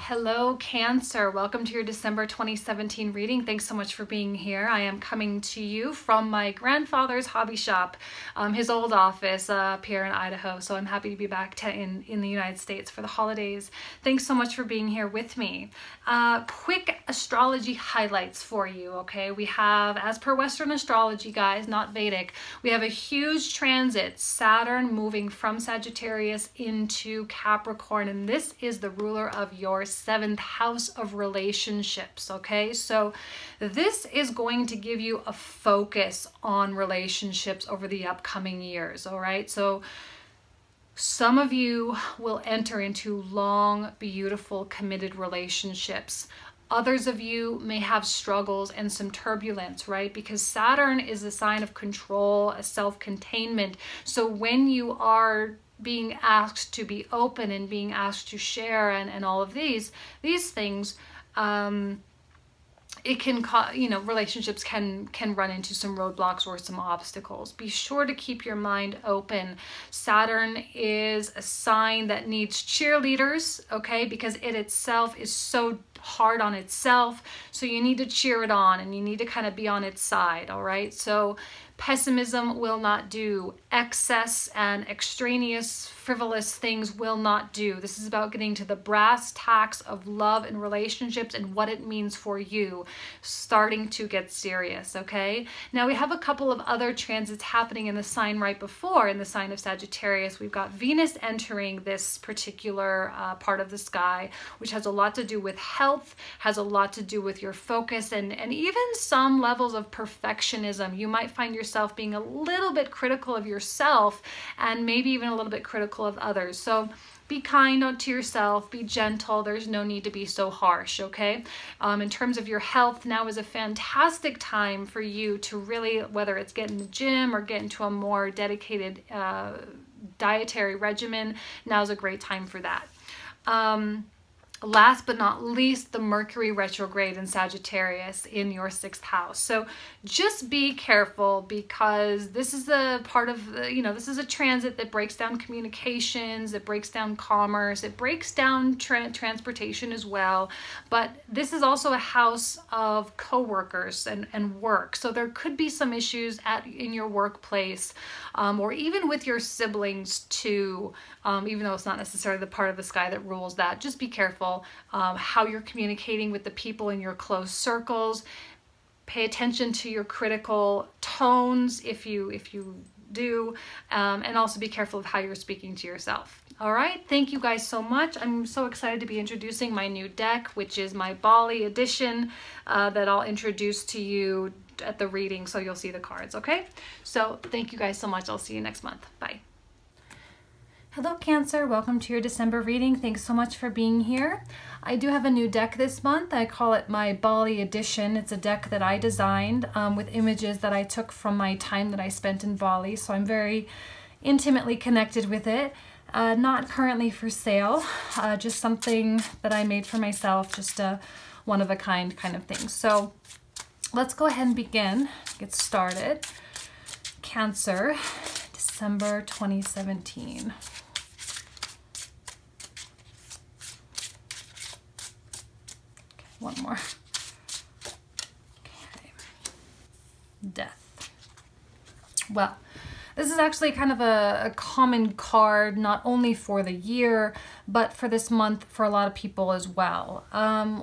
Hello, Cancer. Welcome to your December 2017 reading. Thanks so much for being here. I am coming to you from my grandfather's hobby shop, his old office up here in Idaho. So I'm happy to be back in the United States for the holidays. Thanks so much for being here with me. Quick astrology highlights for you, okay? We have, as per Western astrology, guys, not Vedic, we have a huge transit, Saturn moving from Sagittarius into Capricorn, and this is the ruler of your 7th house of relationships, okay? So this is going to give you a focus on relationships over the upcoming years, all right? So some of you will enter into long, beautiful, committed relationships. Others of you may have struggles and some turbulence, right? Because Saturn is a sign of control, a self-containment. So when you are being asked to be open and being asked to share and all of these things, it can cause, you know, relationships can run into some roadblocks or some obstacles. Be sure to keep your mind open. Saturn is a sign that needs cheerleaders, okay, because it itself is so hard on itself. So you need to cheer it on and you need to kind of be on its side, all right? So pessimism will not do. Excess and extraneous, frivolous things will not do. This is about getting to the brass tacks of love and relationships and what it means for you, starting to get serious, okay? Now we have a couple of other transits happening in the sign right before, in the sign of Sagittarius. We've got Venus entering this particular part of the sky, which has a lot to do with health, has a lot to do with your focus, and even some levels of perfectionism. You might find yourself being a little bit critical of yourself and maybe even a little bit critical of others. So be kind to yourself, be gentle. There's no need to be so harsh, okay? In terms of your health, now is a fantastic time for you to really, whether it's get in the gym or get into a more dedicated dietary regimen, now's a great time for that. Last but not least, the Mercury retrograde in Sagittarius in your 6th house. So just be careful, because this is a part of the, you know, this is a transit that breaks down communications, it breaks down commerce, it breaks down transportation as well. But this is also a house of co-workers and work. So there could be some issues in your workplace, or even with your siblings too, even though it's not necessarily the part of the sky that rules that. Just be careful how you're communicating with the people in your close circles. Pay attention to your critical tones if you do, and also be careful of how you're speaking to yourself. All right, thank you guys so much. I'm so excited to be introducing my new deck, which is my Bali edition, that I'll introduce to you at the reading, so you'll see the cards, okay? So thank you guys so much. I'll see you next month. Bye. Hello, Cancer. Welcome to your December reading. Thanks so much for being here. I do have a new deck this month. I call it my Bali edition. It's a deck that I designed with images that I took from my time that I spent in Bali, so I'm very intimately connected with it. Not currently for sale, just something that I made for myself, just a one-of-a-kind kind of thing. So let's go ahead and begin, get started. Cancer, December 2017. One more. Okay. Death. Well, this is actually kind of a common card, not only for the year, but for this month for a lot of people as well.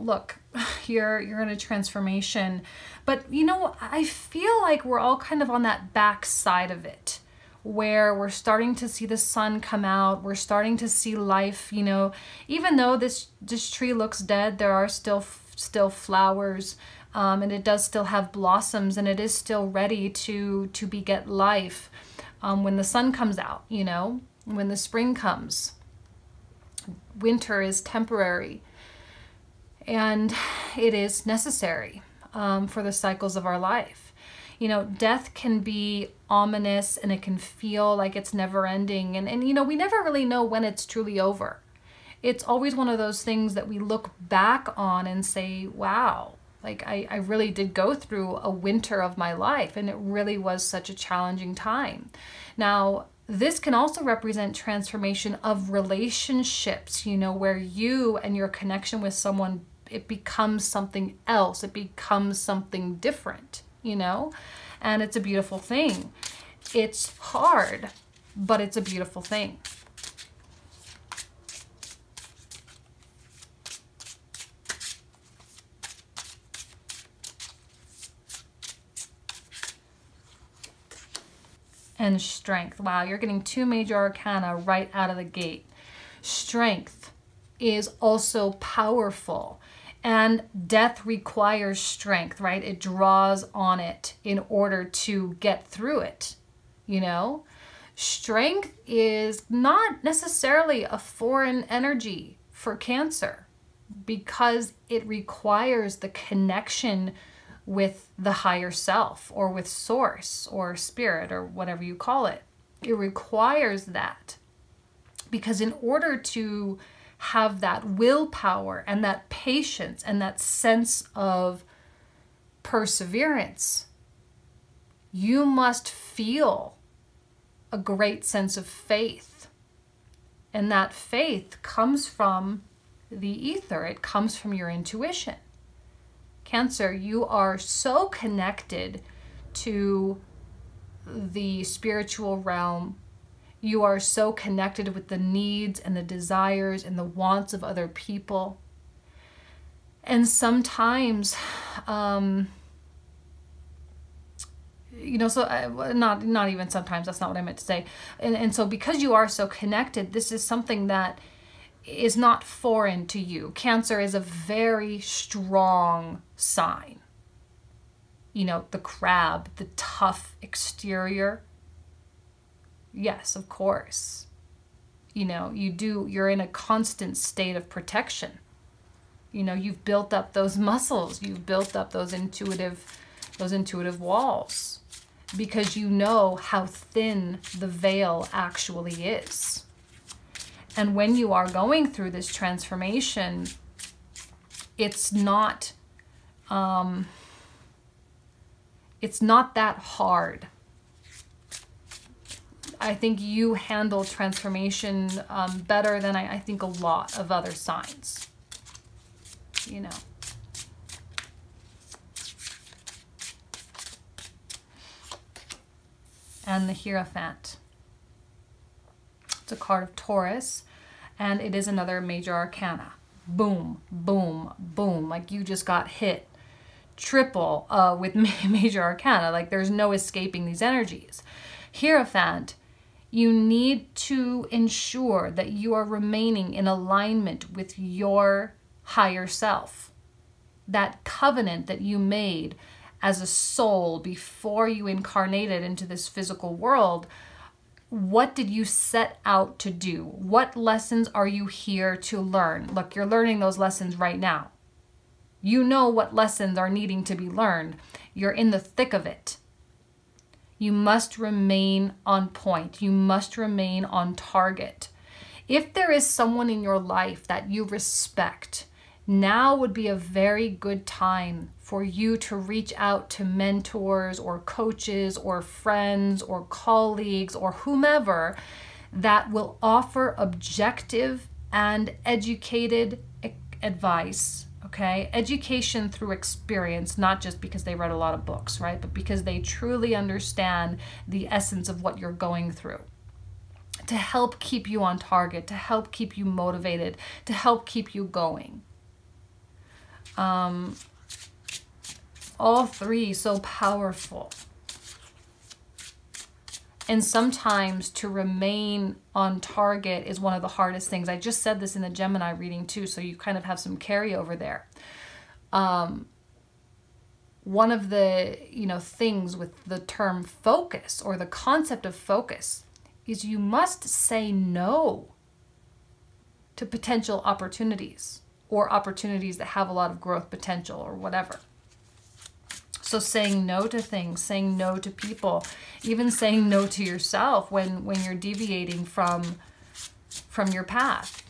Look, you're in a transformation, but you know, I feel like we're all kind of on that back side of it, where we're starting to see the sun come out, we're starting to see life, you know, even though this tree looks dead, there are still flowers, and it does still have blossoms, and it is still ready to beget life when the sun comes out, you know, when the spring comes. Winter is temporary, and it is necessary for the cycles of our life. You know, death can be ominous, and it can feel like it's never ending, and you know, we never really know when it's truly over. It's always one of those things that we look back on and say, wow, like I really did go through a winter of my life, and it really was such a challenging time. Now, This can also represent transformation of relationships, you know, where you and your connection with someone, it becomes something else. It becomes something different, you know, and it's a beautiful thing. It's hard, but it's a beautiful thing. And strength. Wow, you're getting 2 major arcana right out of the gate. Strength is also powerful, and death requires strength, right? It draws on it in order to get through it, you know? Strength is not necessarily a foreign energy for Cancer, because it requires the connection with the higher self, or with source, or spirit, or whatever you call it. It requires that, because in order to have that willpower and that patience and that sense of perseverance, you must feel a great sense of faith. And that faith comes from the ether. It comes from your intuition. Cancer, you are so connected to the spiritual realm. You are so connected with the needs and the desires and the wants of other people. And sometimes, you know, so not even sometimes, that's not what I meant to say. And so because you are so connected, this is something that is not foreign to you. Cancer is a very strong sign. You know, the crab, the tough exterior. Yes, of course. You know, you're in a constant state of protection. You know, you've built up those muscles, you've built up those intuitive walls, because you know how thin the veil actually is. And when you are going through this transformation, it's not that hard. I think you handle transformation better than I think a lot of other signs, you know. And the Hierophant. It's a card of Taurus, and it is another major arcana. Boom, boom, boom. Like you just got hit triple with major arcana. Like there's no escaping these energies. Hierophant, you need to ensure that you are remaining in alignment with your higher self. That covenant that you made as a soul before you incarnated into this physical world, what did you set out to do? What lessons are you here to learn? Look, you're learning those lessons right now. You know what lessons are needing to be learned. You're in the thick of it. You must remain on point. You must remain on target. If there is someone in your life that you respect, now would be a very good time for you to reach out to mentors or coaches or friends or colleagues or whomever that will offer objective and educated advice. Okay, education through experience, not just because they read a lot of books, right? But because they truly understand the essence of what you're going through, to help keep you on target, to help keep you motivated, to help keep you going. All three so powerful. And sometimes to remain on target is one of the hardest things. I just said this in the Gemini reading too, so you kind of have some carryover there. One of the, things with the term focus, or the concept of focus, is you must say no to potential opportunities, or opportunities that have a lot of growth potential or whatever. So saying no to things, saying no to people, even saying no to yourself when you're deviating from your path.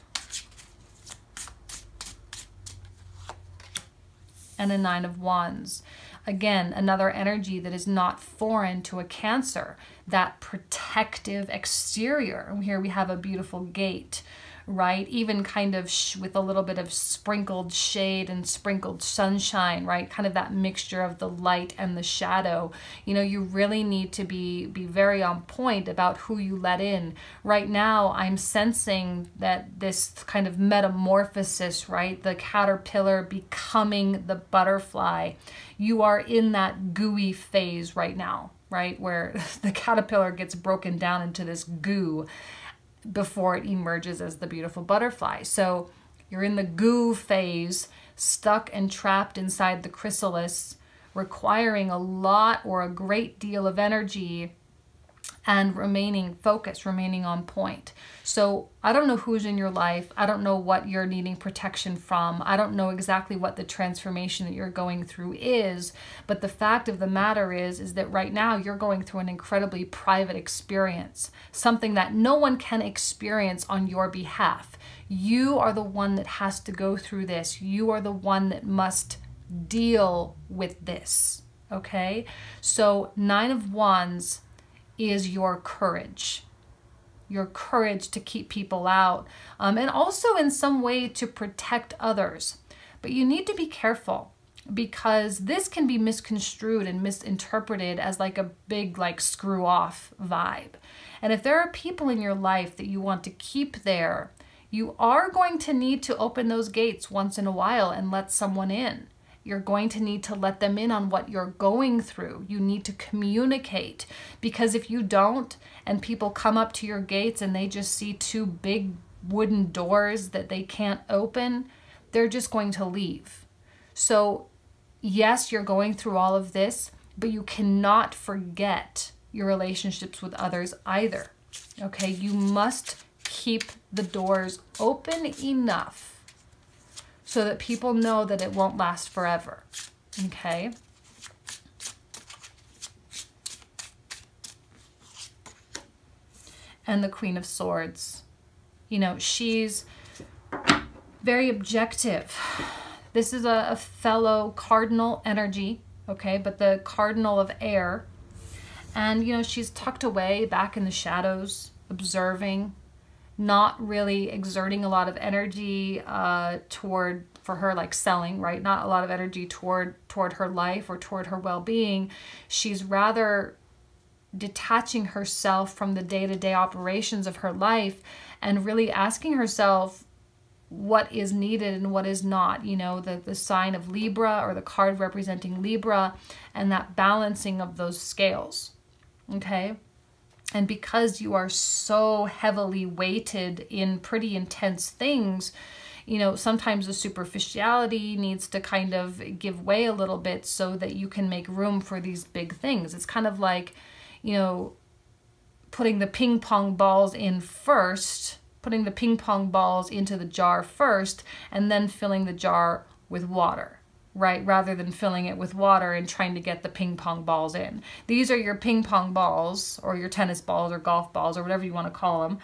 And a 9 of Wands. Again, another energy that is not foreign to a Cancer, that protective exterior. And here we have a beautiful gate, right? Even kind of with a little bit of sprinkled shade and sprinkled sunshine, right? Kind of that mixture of the light and the shadow. You know, you really need to be very on point about who you let in. Right now, I'm sensing that this kind of metamorphosis, right? The caterpillar becoming the butterfly. You are in that gooey phase right now, right? Where the caterpillar gets broken down into this goo before it emerges as the beautiful butterfly. So you're in the goo phase, stuck and trapped inside the chrysalis, requiring a lot or a great deal of energy and remaining focused, remaining on point. So I don't know who's in your life. I don't know what you're needing protection from. I don't know exactly what the transformation that you're going through is, but the fact of the matter is that right now you're going through an incredibly private experience, something that no one can experience on your behalf. You are the one that has to go through this. You are the one that must deal with this, okay? So 9 of Wands is your courage to keep people out, and also in some way to protect others. But you need to be careful, because this can be misconstrued and misinterpreted as like a big like screw off vibe. And if there are people in your life that you want to keep there, you are going to need to open those gates once in a while and let someone in. You're going to need to let them in on what you're going through. You need to communicate, because if you don't, and people come up to your gates and they just see 2 big wooden doors that they can't open, they're just going to leave. So yes, you're going through all of this, but you cannot forget your relationships with others either. Okay, you must keep the doors open enough so that people know that it won't last forever, okay? And the Queen of Swords, you know, she's very objective. This is a fellow cardinal energy, okay, but the cardinal of air. And, you know, she's tucked away back in the shadows, observing, not really exerting a lot of energy for her, like selling, right? Not a lot of energy toward her life or toward her well-being. She's rather detaching herself from the day-to-day operations of her life and really asking herself what is needed and what is not. You know, the sign of Libra, or the card representing Libra, and that balancing of those scales, okay? And because you are so heavily weighted in pretty intense things, you know, sometimes the superficiality needs to kind of give way a little bit so that you can make room for these big things. It's kind of like, you know, putting the ping pong balls in first, putting the ping pong balls into the jar first, and then filling the jar with water, right? Rather than filling it with water and trying to get the ping pong balls in. These are your ping pong balls, or your tennis balls, or golf balls, or whatever you want to call them.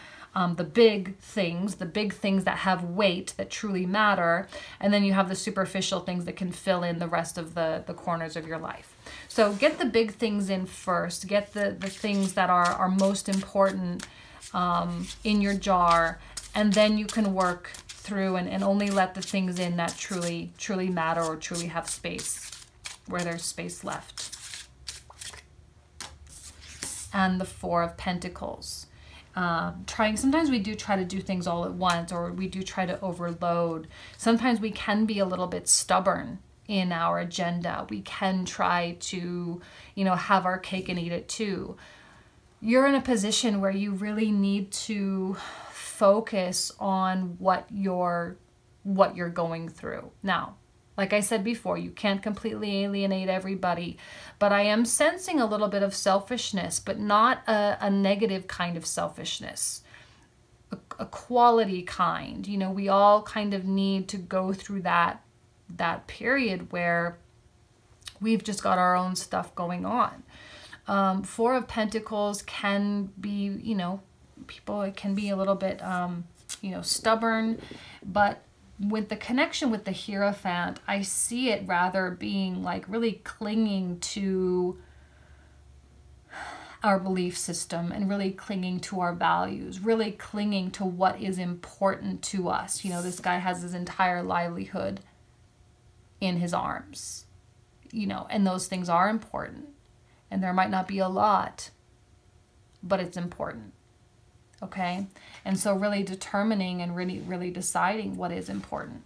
The big things that have weight, that truly matter. And then you have the superficial things that can fill in the rest of the corners of your life. So get the big things in first. Get the things that are most important in your jar. And then you can work through and only let the things in that truly matter, or truly have space, where there's space left. And the 4 of Pentacles. Sometimes we do try to do things all at once, or we do try to overload. Sometimes we can be a little bit stubborn in our agenda. We can try to, you know, have our cake and eat it too. You're in a position where you really need to focus on what you're going through. Now, like I said before, you can't completely alienate everybody, but I am sensing a little bit of selfishness, but not a negative kind of selfishness, a quality kind. You know, we all kind of need to go through that period where we've just got our own stuff going on. 4 of Pentacles can be, you know, people, it can be a little bit, you know, stubborn, but with the connection with the Hierophant, I see it rather being like really clinging to our belief system and really clinging to our values, really clinging to what is important to us. You know, this guy has his entire livelihood in his arms, you know, and those things are important. And there might not be a lot, but it's important. Okay? And so really determining and really deciding what is important.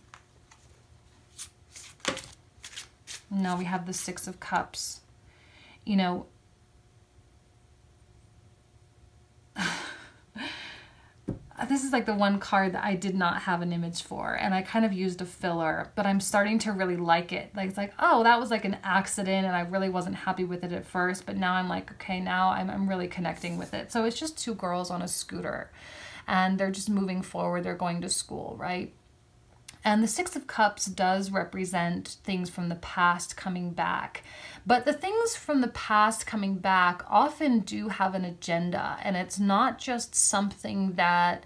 Now we have the Six of Cups. You know, this is like the one card that I did not have an image for, and I kind of used a filler, but I'm starting to really like it. Like, it's like, oh, that was like an accident and I really wasn't happy with it at first, but now I'm like, okay, now I'm really connecting with it. So it's just two girls on a scooter and they're just moving forward. They're going to school, right? And the Six of Cups does represent things from the past coming back. But the things from the past coming back often do have an agenda, and it's not just something that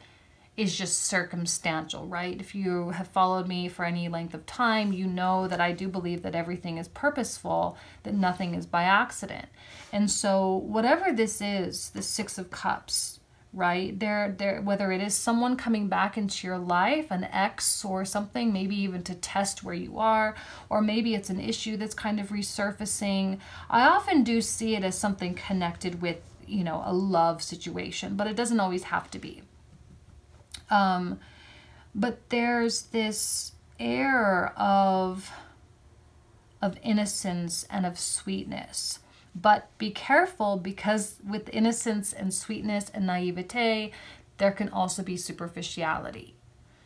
is just circumstantial, right? If you have followed me for any length of time, you know that I do believe that everything is purposeful, that nothing is by accident. And so whatever this is, the Six of Cups, right? Whether it is someone coming back into your life, an ex or something, maybe even to test where you are, or maybe it's an issue that's kind of resurfacing. I often do see it as something connected with, you know, a love situation, but it doesn't always have to be. But there's this air of innocence and of sweetness. But be careful, because with innocence and sweetness and naivete, there can also be superficiality.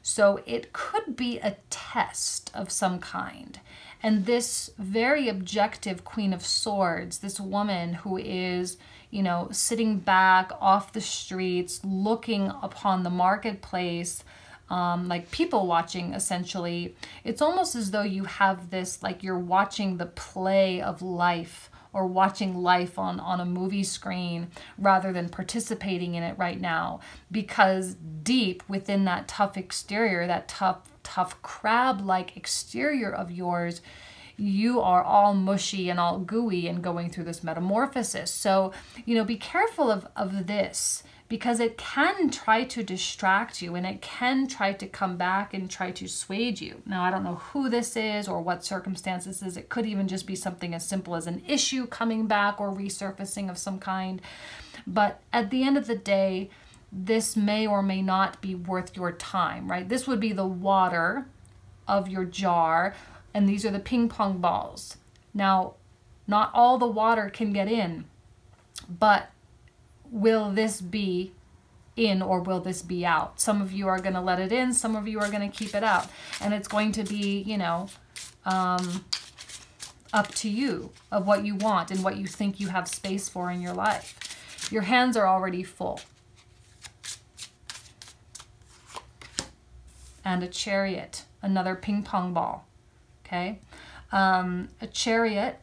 So it could be a test of some kind. And this very objective Queen of Swords, this woman who is, you know, sitting back off the streets, looking upon the marketplace, like people watching, essentially. It's almost as though you have this, like you're watching the play of life, or watching life on a movie screen rather than participating in it right now. Because deep within that tough exterior, that tough crab-like exterior of yours, you are all mushy and all gooey and going through this metamorphosis. So, you know, be careful of this, because it can try to distract you and it can try to come back and try to sway you. Now, I don't know who this is or what circumstances this is. It could even just be something as simple as an issue coming back or resurfacing of some kind. But at the end of the day, this may or may not be worth your time, right? This would be the water of your jar, and these are the ping pong balls. Now, not all the water can get in, but will this be in or will this be out? Some of you are going to let it in, some of you are going to keep it out. And it's going to be, you know, up to you of what you want and what you think you have space for in your life. Your hands are already full. And a Chariot, another ping pong ball. Okay? A Chariot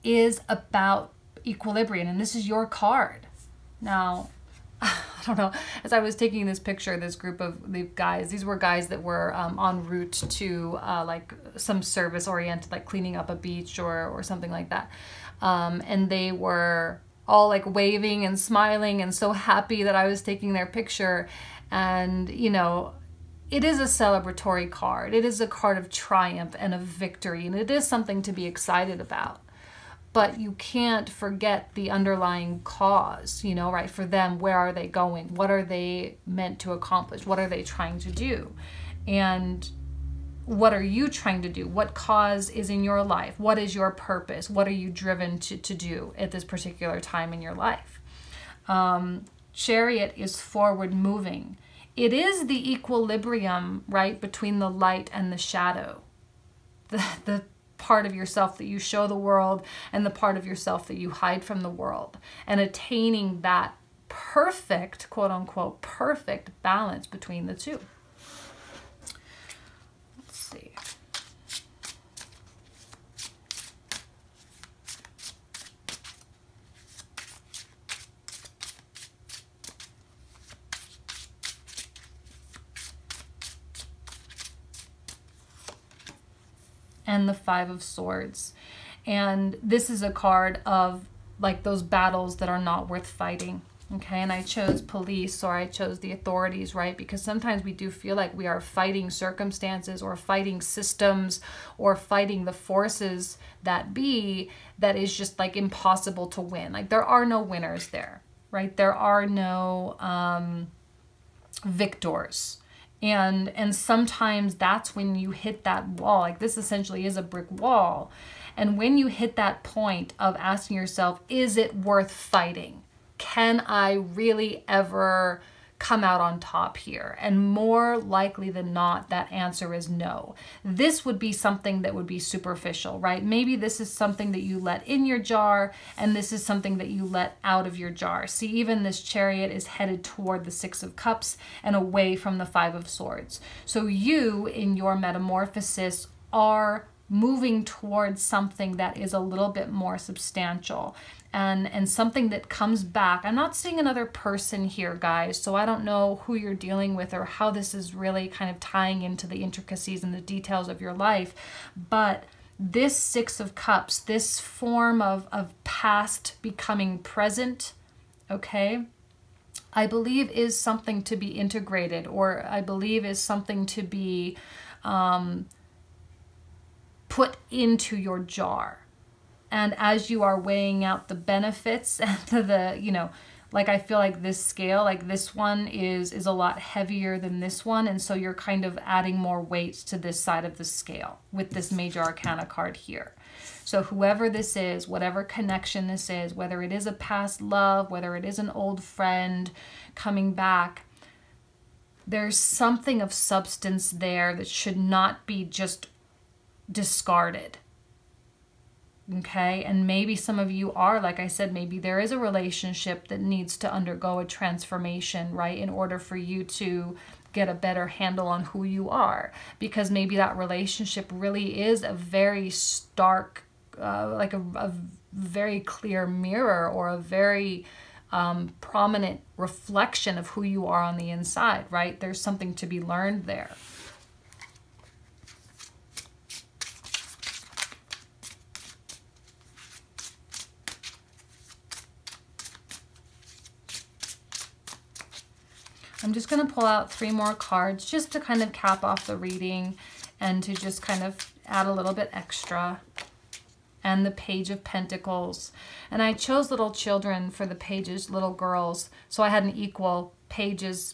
is about equilibrium, and this is your card. Now, I don't know, as I was taking this picture, this group of the guys, these were guys that were en route to like some service oriented, like cleaning up a beach or something like that. And they were all like waving and smiling and so happy that I was taking their picture. And, you know, it is a celebratory card. It is a card of triumph and of victory, and it is something to be excited about. But you can't forget the underlying cause, you know, right? For them, where are they going? What are they meant to accomplish? What are they trying to do? And what are you trying to do? What cause is in your life? What is your purpose? What are you driven to do at this particular time in your life? Chariot is forward moving. It is the equilibrium, right, between the light and the shadow. The part of yourself that you show the world and the part of yourself that you hide from the world, and attaining that perfect, quote unquote, perfect balance between the two. Let's see. and the Five of Swords. And this is a card of like those battles that are not worth fighting. Okay, and I chose police, or I chose the authorities, right? Because sometimes we do feel like we are fighting circumstances or fighting systems or fighting the forces that be, that is just like impossible to win. Like there are no winners there, right? There are no victors. And sometimes that's when you hit that wall. Like this essentially is a brick wall. And when you hit that point of asking yourself, is it worth fighting? Can I really ever come out on top here? And more likely than not, that answer is no. This would be something that would be superficial, right? Maybe this is something that you let in your jar, and this is something that you let out of your jar. See, even this Chariot is headed toward the Six of Cups and away from the Five of Swords. So you, in your metamorphosis, are moving towards something that is a little bit more substantial. And something that comes back. I'm not seeing another person here, guys, so I don't know who you're dealing with or how this is really kind of tying into the intricacies and the details of your life. But this Six of Cups, this form of past becoming present, okay, I believe is something to be integrated, or I believe is something to be put into your jar. And as you are weighing out the benefits and the, you know, like I feel like this scale, like this one is a lot heavier than this one. And so you're kind of adding more weights to this side of the scale with this Major Arcana card here. So whoever this is, whatever connection this is, whether it is a past love, whether it is an old friend coming back, there's something of substance there that should not be just discarded. Okay, and maybe some of you are, like I said, maybe there is a relationship that needs to undergo a transformation, right, in order for you to get a better handle on who you are. Because maybe that relationship really is a very stark, like a very clear mirror, or a very prominent reflection of who you are on the inside, right? There's something to be learned there. I'm just going to pull out 3 more cards just to kind of cap off the reading and to just kind of add a little bit extra. And the Page of Pentacles. And I chose little children for the pages, little girls. So I had an equal pages,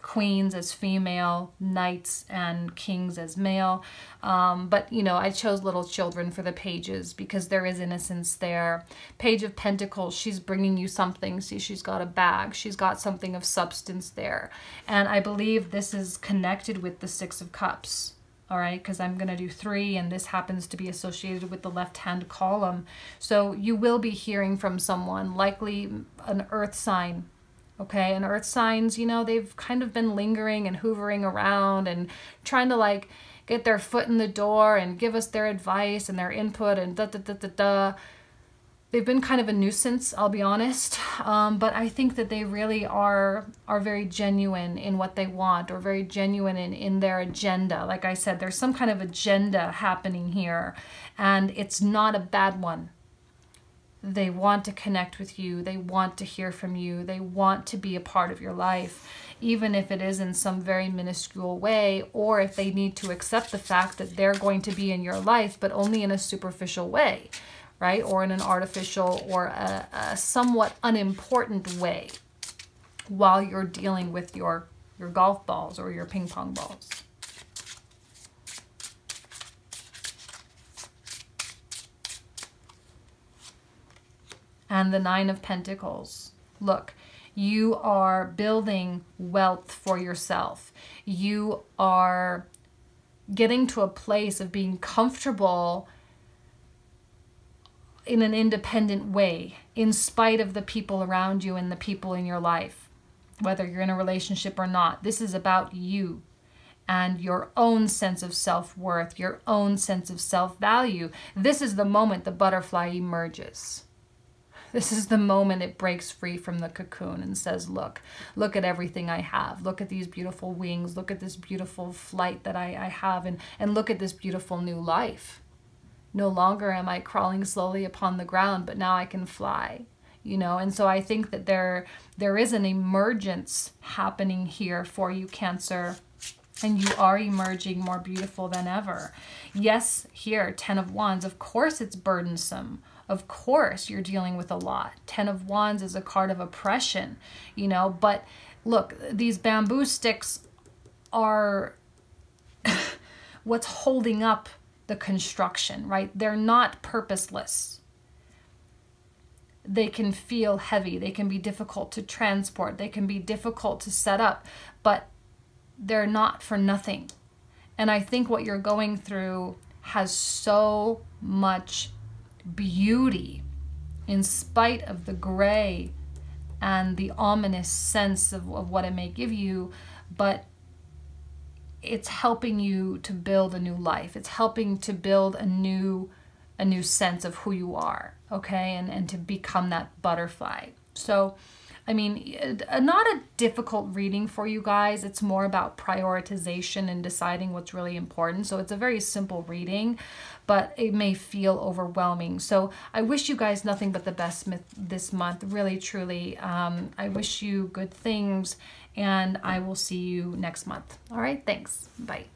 queens as female, knights and kings as male. But, you know, I chose little children for the pages because there is innocence there. Page of Pentacles, she's bringing you something. See, she's got a bag. She's got something of substance there. And I believe this is connected with the Six of Cups. All right, because I'm going to do 3, and this happens to be associated with the left-hand column. So you will be hearing from someone, likely an earth sign. Okay, and earth signs, you know, they've kind of been lingering and hoovering around and trying to like get their foot in the door and give us their advice and their input and da-da-da-da-da. They've been kind of a nuisance, I'll be honest, but I think that they really are very genuine in what they want, or very genuine in their agenda. Like I said, there's some kind of agenda happening here, and it's not a bad one. They want to connect with you. They want to hear from you. They want to be a part of your life, even if it is in some very minuscule way, or if they need to accept the fact that they're going to be in your life, but only in a superficial way, right? Or in an artificial or a somewhat unimportant way while you're dealing with your golf balls or your ping pong balls. And the Nine of Pentacles. Look, you are building wealth for yourself. You are getting to a place of being comfortable in an independent way, in spite of the people around you and the people in your life, whether you're in a relationship or not. This is about you and your own sense of self-worth, your own sense of self-value. This is the moment the butterfly emerges. This is the moment it breaks free from the cocoon and says, look at everything I have. Look at these beautiful wings. Look at this beautiful flight that I have, and look at this beautiful new life. No longer am I crawling slowly upon the ground, but now I can fly, you know? And so I think that there is an emergence happening here for you, Cancer, and you are emerging more beautiful than ever. Yes, here, 10 of Wands, of course it's burdensome. Of course you're dealing with a lot. 10 of Wands is a card of oppression, you know, but look, these bamboo sticks are what's holding up the construction, right? They're not purposeless. They can feel heavy. They can be difficult to transport. They can be difficult to set up, but they're not for nothing. And I think what you're going through has so much beauty in spite of the gray and the ominous sense of what it may give you, but it's helping you to build a new life. It's helping to build a new sense of who you are, okay? And to become that butterfly. So, I mean, not a difficult reading for you guys. It's more about prioritization and deciding what's really important. So it's a very simple reading, but it may feel overwhelming. So I wish you guys nothing but the best this month, really, truly. I wish you good things, and I will see you next month. All right, thanks. Bye.